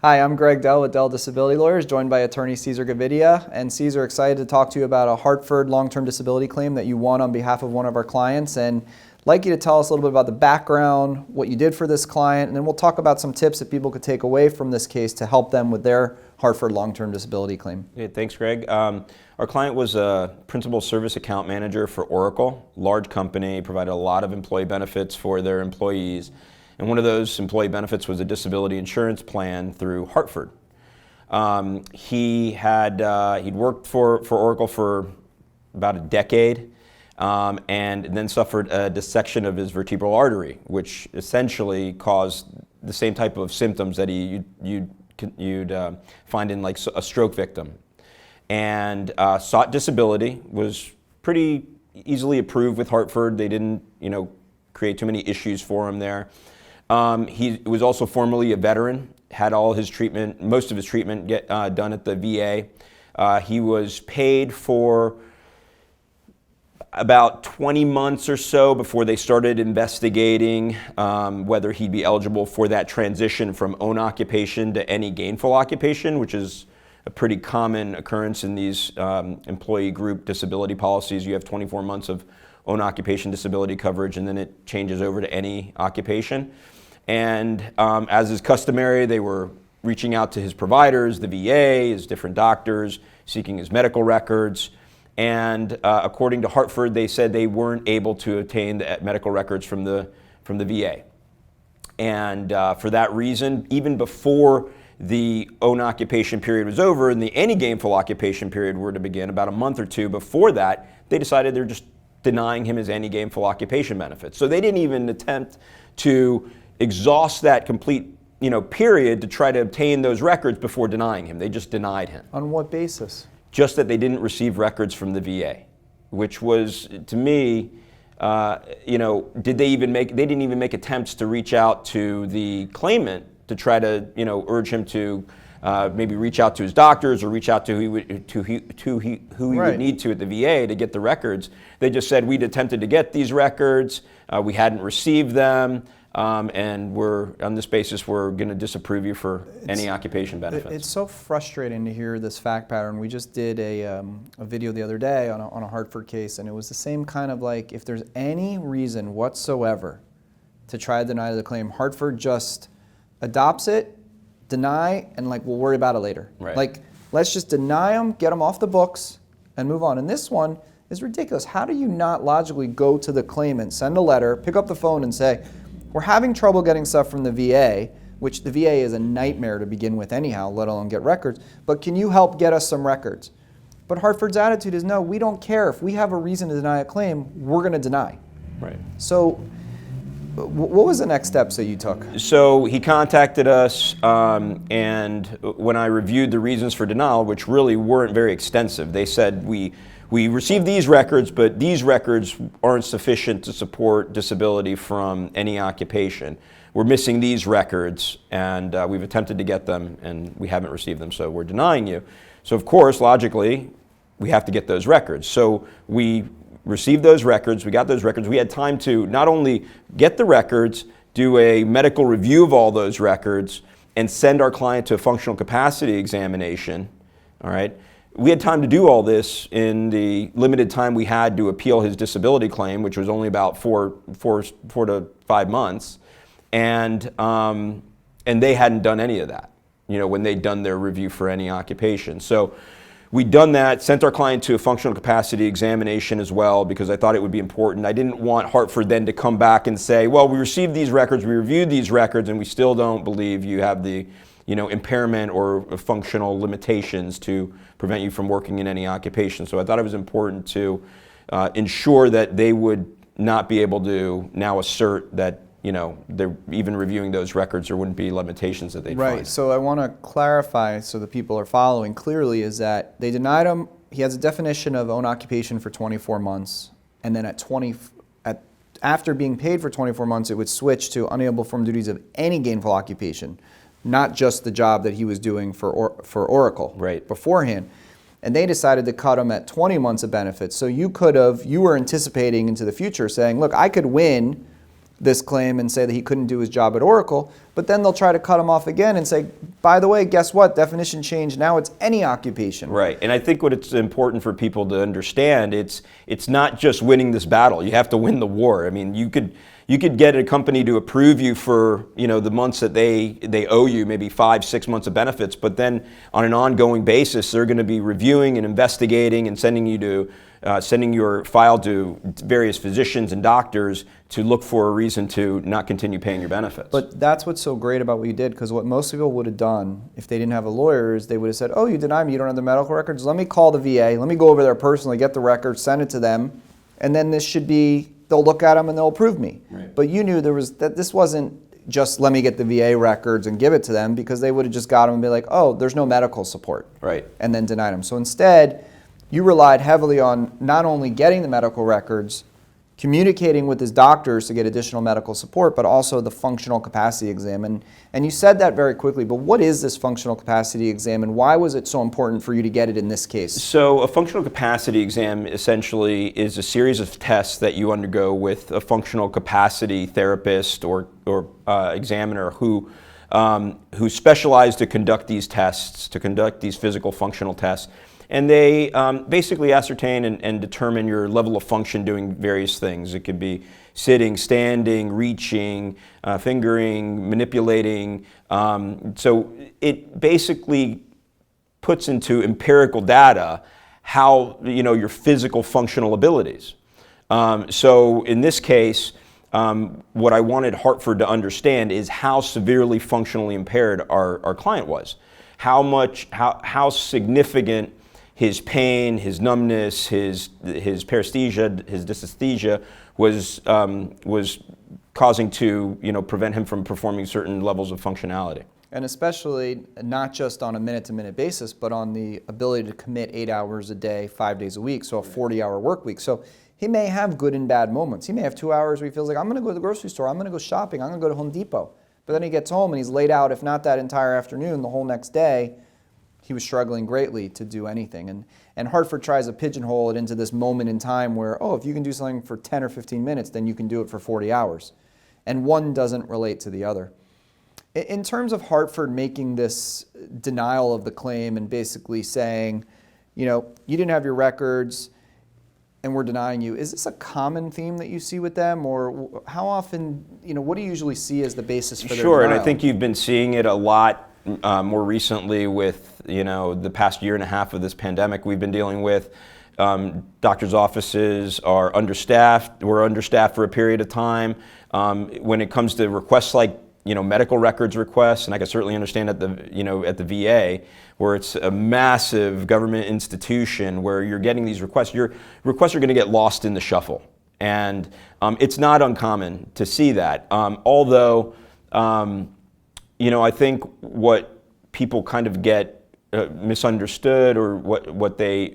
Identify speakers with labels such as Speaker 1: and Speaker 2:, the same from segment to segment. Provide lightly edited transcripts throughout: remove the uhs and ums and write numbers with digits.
Speaker 1: Hi, I'm Greg Dell with Dell Disability Lawyers, joined by attorney Cesar Gavidia. And Cesar, excited to talk to you about a Hartford long-term disability claim that you won on behalf of one of our clients. And I'd like you to tell us a little bit about the background, what you did for this client, and then we'll talk about some tips that people could take away from this case to help them with their Hartford long-term disability claim.
Speaker 2: Yeah, thanks, Greg. Our client was a principal service account manager for Oracle, large company, provided a lot of employee benefits for their employees. And one of those employee benefits was a disability insurance plan through Hartford. He'd worked for Oracle for about a decade and then suffered a dissection of his vertebral artery, which essentially caused the same type of symptoms that you'd find in like a stroke victim. And sought disability, was pretty easily approved with Hartford. They didn't, create too many issues for him there. He was also formerly a veteran, had all his treatment, most of his treatment done at the VA. He was paid for about 20 months or so before they started investigating whether he'd be eligible for that transition from own occupation to any gainful occupation, which is a pretty common occurrence in these employee group disability policies. You have 24 months of own occupation disability coverage, and then it changes over to any occupation. And as is customary, they were reaching out to his providers, the VA, his different doctors, seeking his medical records. And according to Hartford, they said they weren't able to obtain the medical records from the VA. And for that reason, even before the own occupation period was over and the any gainful occupation period were to begin, about a month or two before that, they decided they're just denying him his any gainful occupation benefits. So they didn't even attempt to exhaust that complete period to try to obtain those records before denying him. They just denied him.
Speaker 1: On what basis?
Speaker 2: Just that they didn't receive records from the VA, which was, to me, they didn't even make attempts to reach out to the claimant to try to, urge him to maybe reach out to his doctors or reach out to who he would need to at the VA to get the records. They just said, we'd attempted to get these records, we hadn't received them, and on this basis, we're going to disapprove you for any occupation benefits.
Speaker 1: It's so frustrating to hear this fact pattern. We just did a video the other day on a Hartford case, and it was the same kind of like, if there's any reason whatsoever to try to deny the claim, Hartford just adopts it, deny, and we'll worry about it later.
Speaker 2: Right.
Speaker 1: Let's just deny them, get them off the books, and move on. And this one is ridiculous. How do you not logically go to the claimant, send a letter, pick up the phone and say, we're having trouble getting stuff from the VA, which the VA is a nightmare to begin with anyhow, let alone get records, but can you help get us some records? But Hartford's attitude is, no, we don't care. If we have a reason to deny a claim, we're going to deny.
Speaker 2: Right.
Speaker 1: So what was the next steps that you took?
Speaker 2: So he contacted us, and when I reviewed the reasons for denial, which really weren't very extensive, they said, we received these records, but these records aren't sufficient to support disability from any occupation. We're missing these records, and we've attempted to get them, and we haven't received them, so we're denying you. So of course, logically, we have to get those records. So we received those records, we got those records. We had time to not only get the records, do a medical review of all those records, and send our client to a functional capacity examination, all right? We had time to do all this in the limited time we had to appeal his disability claim, which was only about four to 5 months, and they hadn't done any of that, when they'd done their review for any occupation. So we'd done that, sent our client to a functional capacity examination as well, because I thought it would be important. I didn't want Hartford then to come back and say, well, we received these records, we reviewed these records, and we still don't believe you have the impairment or functional limitations to prevent you from working in any occupation. So I thought it was important to ensure that they would not be able to now assert that, they're even reviewing those records, there wouldn't be limitations that they'd find.
Speaker 1: Right, so I want to clarify so the people are following clearly is that they denied him, he has a definition of own occupation for 24 months, and then after being paid for 24 months, it would switch to unable to perform duties of any gainful occupation, not just the job that he was doing for Oracle beforehand. And they decided to cut him at 20 months of benefits. So you were anticipating into the future saying, look, I could win this claim and say that he couldn't do his job at Oracle, but then they'll try to cut him off again and say, by the way, guess what? Definition changed. Now it's any occupation.
Speaker 2: Right. And I think what it's important for people to understand, it's not just winning this battle. You have to win the war. I mean, you could get a company to approve you for, the months that they owe you, maybe 5-6 months of benefits, but then on an ongoing basis, they're going to be reviewing and investigating and sending your file to various physicians and doctors to look for a reason to not continue paying your benefits.
Speaker 1: But that's what's so great about what you did, because what most people would have done if they didn't have a lawyer is they would have said, oh, you deny me, you don't have the medical records, let me call the VA, let me go over there personally, get the records, send it to them, and then this should be, they'll look at them and they'll approve me.
Speaker 2: Right.
Speaker 1: But you knew that this wasn't just let me get the VA records and give it to them, because they would have just got them and be like, oh, there's no medical support.
Speaker 2: Right.
Speaker 1: And then denied them. So instead, you relied heavily on not only getting the medical records, communicating with his doctors to get additional medical support, but also the functional capacity exam. And you said that very quickly, but what is this functional capacity exam and why was it so important for you to get it in this case?
Speaker 2: So a functional capacity exam essentially is a series of tests that you undergo with a functional capacity therapist or examiner who specialize to conduct these tests, to conduct these physical functional tests. And they basically ascertain and determine your level of function doing various things. It could be sitting, standing, reaching, fingering, manipulating. So it basically puts into empirical data how, your physical functional abilities. So in this case, what I wanted Hartford to understand is how severely functionally impaired our client was. How significant his pain, his numbness, his paresthesia, his dysesthesia was causing to prevent him from performing certain levels of functionality.
Speaker 1: And especially not just on a minute-to-minute basis, but on the ability to commit 8 hours a day, 5 days a week, so a 40-hour work week. So he may have good and bad moments. He may have 2 hours where he feels like, I'm going to go to the grocery store, I'm going to go shopping, I'm going to go to Home Depot. But then he gets home and he's laid out, if not that entire afternoon, the whole next day. He was struggling greatly to do anything. And Hartford tries to pigeonhole it into this moment in time where, if you can do something for 10 or 15 minutes, then you can do it for 40 hours. And one doesn't relate to the other. In terms of Hartford making this denial of the claim and basically saying, you didn't have your records and we're denying you, is this a common theme that you see with them? Or how often, what do you usually see as the basis for their denial?
Speaker 2: Sure, and I think you've been seeing it a lot more recently with the past year and a half of this pandemic we've been dealing with. Doctors' offices are understaffed. We're understaffed for a period of time. When it comes to requests like medical records requests, and I can certainly understand at the VA, where it's a massive government institution where you're getting these requests. Your requests are going to get lost in the shuffle, and it's not uncommon to see that. Although I think what people kind of get misunderstood, or what they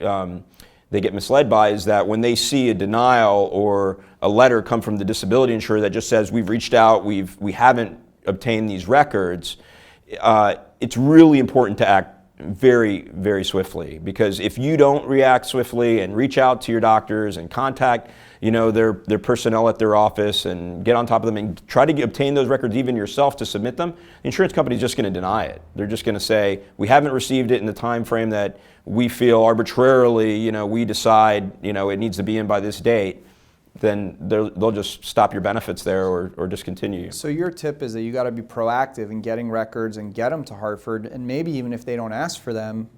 Speaker 2: get misled by, is that when they see a denial or a letter come from the disability insurer that just says we've reached out, we haven't obtained these records, it's really important to act very, very swiftly, because if you don't react swiftly and reach out to your doctors and contact their personnel at their office and get on top of them and try to obtain those records even yourself to submit them, the insurance company is just going to deny it. They're just going to say, we haven't received it in the time frame that we feel arbitrarily, we decide, it needs to be in by this date. Then they'll just stop your benefits there or discontinue you.
Speaker 1: So your tip is that you got to be proactive in getting records and get them to Hartford, and maybe even if they don't ask for them,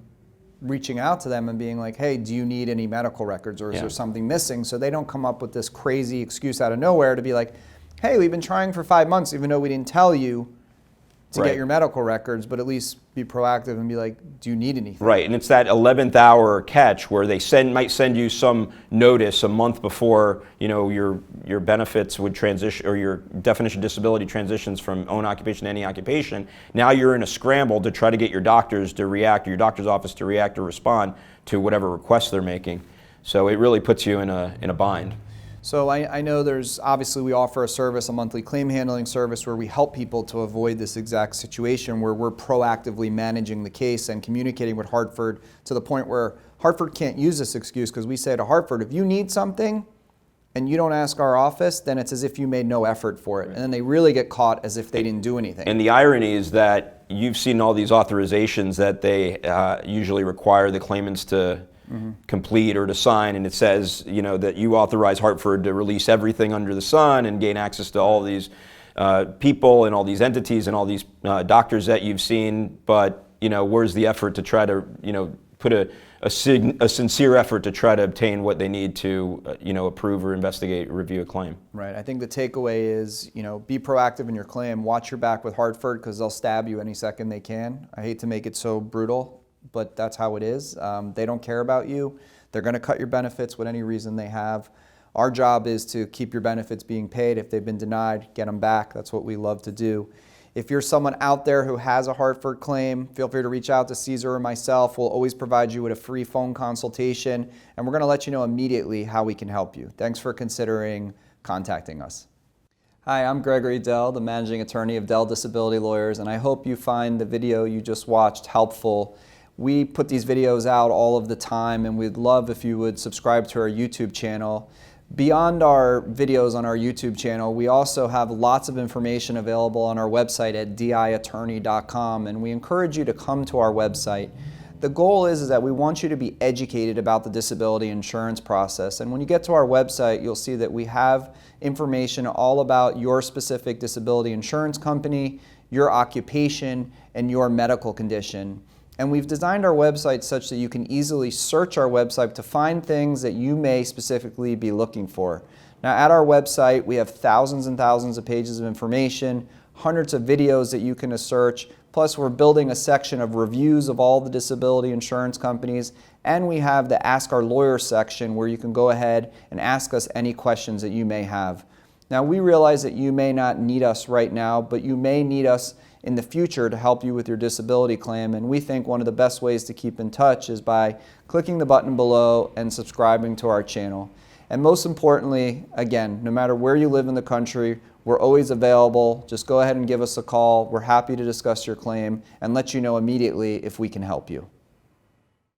Speaker 1: reaching out to them and being like, hey, do you need any medical records, or is there something missing? So they don't come up with this crazy excuse out of nowhere to be like, hey, we've been trying for 5 months even though we didn't tell you to get your medical records, but at least be proactive and be like, do you need anything?
Speaker 2: Right, and it's that 11th hour catch where they might send you some notice a month before your benefits would transition, or your definition of disability transitions from own occupation to any occupation. Now you're in a scramble to try to get your doctors to react, or your doctor's office to react or respond to whatever requests they're making. So it really puts you in a bind.
Speaker 1: So I know obviously we offer a service, a monthly claim handling service, where we help people to avoid this exact situation, where we're proactively managing the case and communicating with Hartford to the point where Hartford can't use this excuse, because we say to Hartford, if you need something and you don't ask our office, then it's as if you made no effort for it. And then they really get caught as if they didn't do anything.
Speaker 2: And the irony is that you've seen all these authorizations that they usually require the claimants to complete or to sign, and it says, that you authorize Hartford to release everything under the sun and gain access to all these people and all these entities and all these doctors that you've seen, but where's the effort to try to put a sincere effort to try to obtain what they need to approve or investigate or review a claim.
Speaker 1: Right. I think the takeaway is, be proactive in your claim. Watch your back with Hartford because they'll stab you any second they can. I hate to make it so brutal, but that's how it is. They don't care about you. They're going to cut your benefits with any reason they have. Our job is to keep your benefits being paid. If they've been denied, get them back. That's what we love to do. If you're someone out there who has a Hartford claim, feel free to reach out to Cesar or myself. We'll always provide you with a free phone consultation, and we're going to let you know immediately how we can help you. Thanks for considering contacting us. Hi, I'm Gregory Dell, the managing attorney of Dell Disability Lawyers, and I hope you find the video you just watched helpful. We put these videos out all of the time, and we'd love if you would subscribe to our YouTube channel. Beyond our videos on our YouTube channel, we also have lots of information available on our website at diattorney.com, and we encourage you to come to our website. The goal is that we want you to be educated about the disability insurance process, and when you get to our website, you'll see that we have information all about your specific disability insurance company, your occupation, and your medical condition. And we've designed our website such that you can easily search our website to find things that you may specifically be looking for. Now, at our website, we have thousands and thousands of pages of information, hundreds of videos that you can search, plus we're building a section of reviews of all the disability insurance companies, and we have the Ask Our Lawyer section where you can go ahead and ask us any questions that you may have. Now, we realize that you may not need us right now, but you may need us in the future to help you with your disability claim, and we think one of the best ways to keep in touch is by clicking the button below and subscribing to our channel. And most importantly, again, no matter where you live in the country, we're always available. Just go ahead and give us a call. We're happy to discuss your claim and let you know immediately if we can help you.